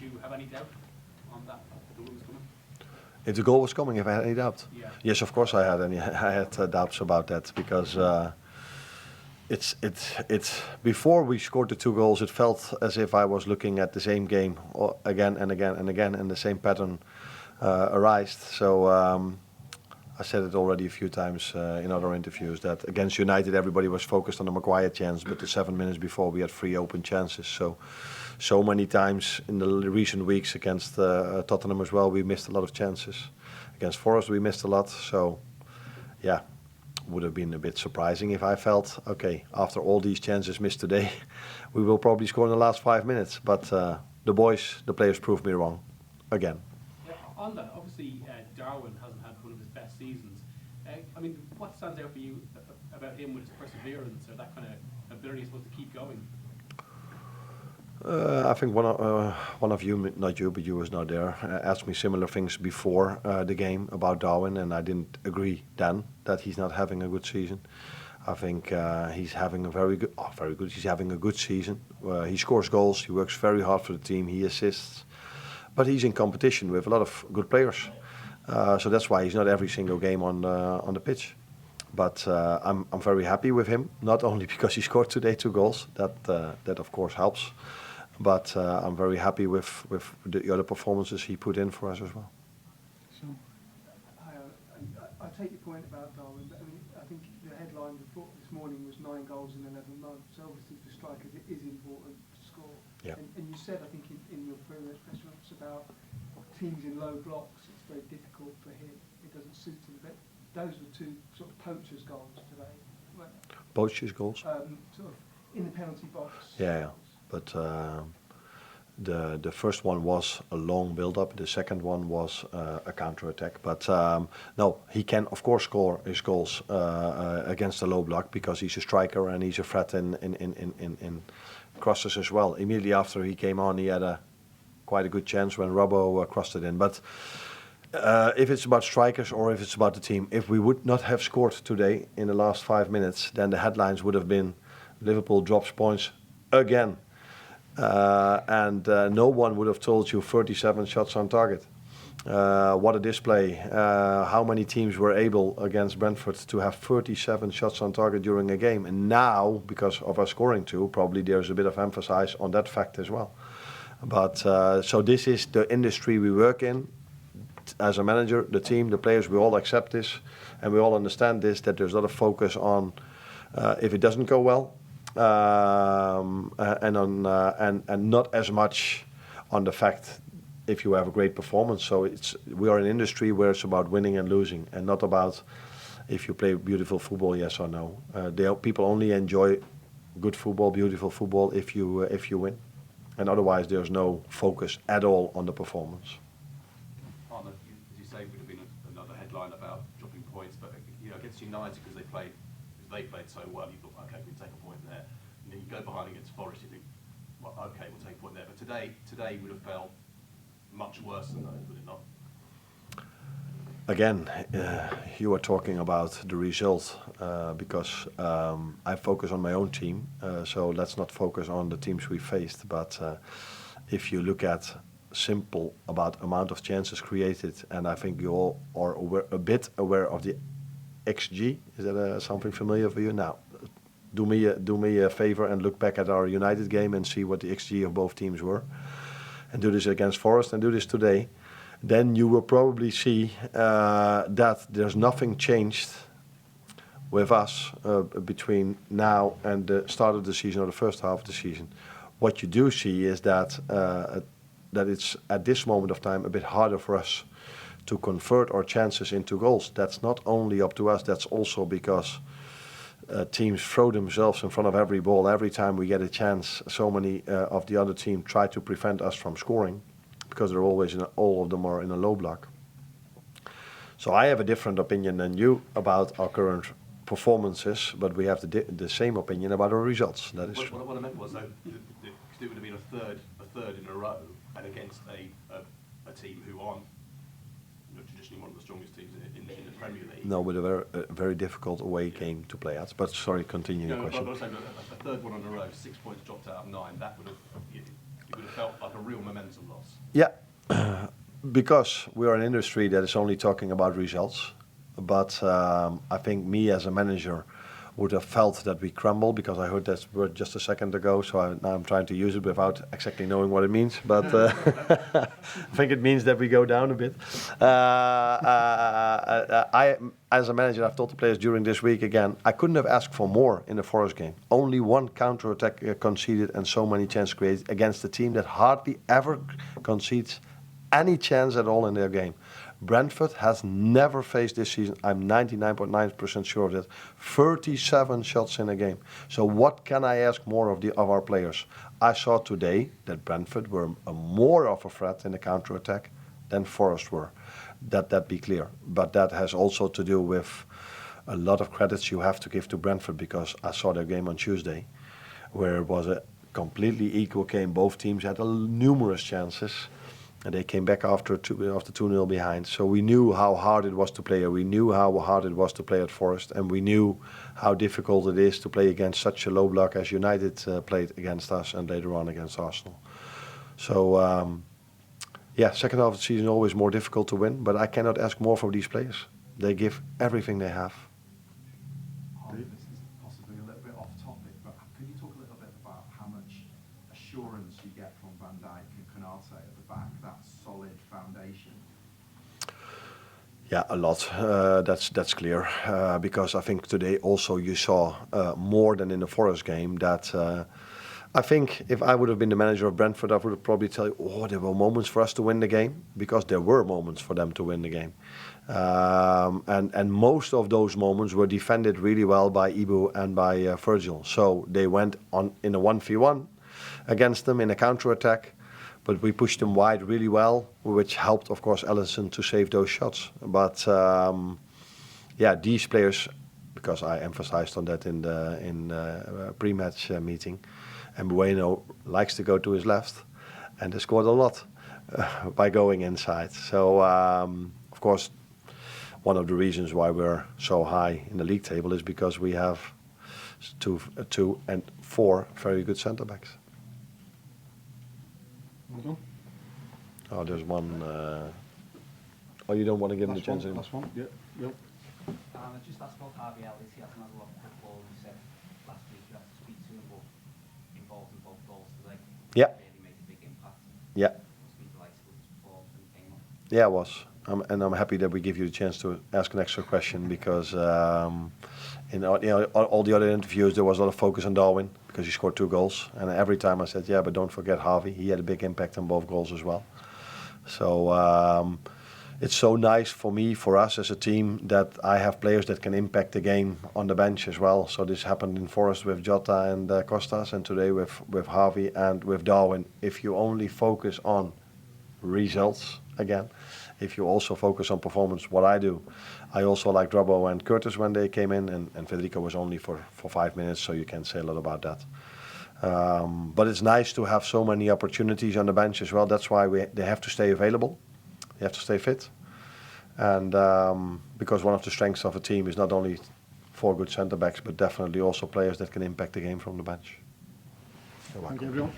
you have any doubt on that? The goal was coming? If the goal was coming, if I had any doubt? Yeah. Yes, of course I had doubts about that, because it's before we scored the 2 goals, it felt as if I was looking at the same game again and again and again, and the same pattern arised. So I said it already a few times in other interviews that against United everybody was focused on the Maguire chance, but the 7 minutes before we had 3 open chances. So many times in the recent weeks against Tottenham as well, we missed a lot of chances. Against Forest we missed a lot. So yeah, would have been a bit surprising if I felt, okay, after all these chances missed today, we will probably score in the last 5 minutes. But the players proved me wrong again. Yeah, on that, obviously Darwin hasn't had one of his best seasons. I mean, what stands out for you about him with his perseverance or that kind of ability, I suppose, to keep going? I think one of you, not you, but you was not there, asked me similar things before the game about Darwin, and I didn't agree then that he's not having a good season. I think he's having a very good. He's having a good season. He scores goals. He works very hard for the team. He assists, but he's in competition with a lot of good players. So that's why he's not every single game on the pitch. But I'm very happy with him. Not only because he scored today 2 goals. That of course helps. But I'm very happy with the other performances he put in for us as well. So, I take your point about Darwin, but I mean, I think the headline this morning was 9 goals in 11 months. So obviously for strikers it is important to score. Yeah. And you said, I think in your previous press conference about teams in low blocks, it's very difficult for him. It doesn't suit him. But those were 2 sort of poachers' goals today. Poachers' goals? Sort of in the penalty box. Yeah. But the first one was a long build-up. The second one was a counter-attack. But no, he can of course score his goals against the low block because he's a striker and he's a threat in crosses as well. Immediately after he came on, he had quite a good chance when Robbo crossed it in. But if it's about strikers or if it's about the team, if we would not have scored today in the last 5 minutes, then the headlines would have been Liverpool drops points again. And no one would have told you 37 shots on target. What a display. How many teams were able against Brentford to have 37 shots on target during a game. And now, because of us scoring 2, probably there's a bit of emphasis on that fact as well. But so this is the industry we work in. As a manager, the team, the players, we all accept this. And we all understand this, that there's a lot of focus on if it doesn't go well. And not as much on the fact if you have a great performance. So we are an industry where it's about winning and losing, and not about if you play beautiful football, yes or no. People only enjoy good football, beautiful football, if you win, and otherwise there's no focus at all on the performance. Arne, as you say, would have been another headline about dropping points, but against United because they played so well, you thought, okay, we can take a point there. And then you go behind against Forest, you think, well, okay, we'll take a point there. But today would have felt much worse than those, would it not? Again, you are talking about the result because I focus on my own team, so let's not focus on the teams we faced. But if you look at simple about amount of chances created, and I think you all are a bit aware of the XG. Is that something familiar for you? Now, do me a favor and look back at our United game and see what the XG of both teams were, and do this against Forest and do this today. Then you will probably see that there's nothing changed with us between now and the start of the season or the first half of the season. What you do see is that it's at this moment of time a bit harder for us to convert our chances into goals. That's not only up to us, that's also because teams throw themselves in front of every ball. Every time we get a chance, so many of the other team try to prevent us from scoring because they're always all of them are in a low block. So I have a different opinion than you about our current performances, but we have the same opinion about our results. That is true. What I meant was though, it would have been a third in a row, and against a team who aren't traditionally one of the strongest teams in the Premier League. No, with a very difficult away game to play at. But sorry, continue your question. But I was saying a third one in a row, 6 points dropped out of 9. That would have it would have felt like a real momentum momentum loss? Yeah, because we are an industry that is only talking about results. But I think me as a manager would have felt that we crumble, because I heard that word just a second ago, so now I'm trying to use it without exactly knowing what it means. But I think it means that we go down a bit. I, as a manager, I've told the players during this week again, I couldn't have asked for more in the Forest game. Only one counter-attack conceded and so many chances created against a team that hardly ever concedes any chance at all in their game. Brentford has never faced this season, I'm 99.9% sure of that, 37 shots in a game. So what can I ask more of our players? I saw today that Brentford were more of a threat in the counter-attack than Forest were. That be clear. But that has also to do with a lot of credits you have to give to Brentford, because I saw their game on Tuesday, where it was a completely equal game. Both teams had numerous chances. And they came back after 2-0 behind. So we knew how hard it was to play. We knew how hard it was to play at Forest. And we knew how difficult it is to play against such a low block as United played against us and later on against Arsenal. So, yeah, second half of the season always more difficult to win. But I cannot ask more from these players. They give everything they have. This is possibly a little bit off topic, but can you talk a little bit about how much assurance you get from Van Dijk and Konate at the back, that solid foundation? Yeah, a lot. That's clear. Because I think today also you saw more than in the Forest game that I think if I would have been the manager of Brentford, I would have probably tell you, oh, there were moments for us to win the game, because there were moments for them to win the game. And most of those moments were defended really well by Ibu and by Virgil. So they went on in a 1v1 against them in a counter-attack, but we pushed them wide really well, which helped, of course, Alisson to save those shots. But yeah, these players, because I emphasized on that in the pre-match meeting, and Bueno likes to go to his left, and they scored a lot by going inside. So, of course, one of the reasons why we're so high in the league table is because we have two and four very good centre-backs. Oh, there's one. Oh, you don't want to give him the chance anymore? Last one, yeah. Yep. I just asked about Elliott. He hasn't had a lot of football. He said last week you had to speak to him, but involved in both goals today. Yeah. Really made a big impact. Yeah. Must be delighted with his performance when he came on. Yeah, it was. And I'm happy that we give you the chance to ask an extra question, because in all the other interviews there was a lot of focus on Darwin because he scored 2 goals, and every time I said, yeah, but don't forget Harvey. He had a big impact on both goals as well. So it's so nice for me, for us as a team, that I have players that can impact the game on the bench as well. So this happened in Forest with Jota and Costas, and today with Harvey and with Darwin. If you only focus on results again, if you also focus on performance, what I do, I also like Robbo and Curtis when they came in, and Federico was only for 5 minutes, so you can't say a lot about that. But it's nice to have so many opportunities on the bench as well. That's why they have to stay available. They have to stay fit. And because one of the strengths of a team is not only 4 good centre-backs, but definitely also players that can impact the game from the bench. Thank you, everyone.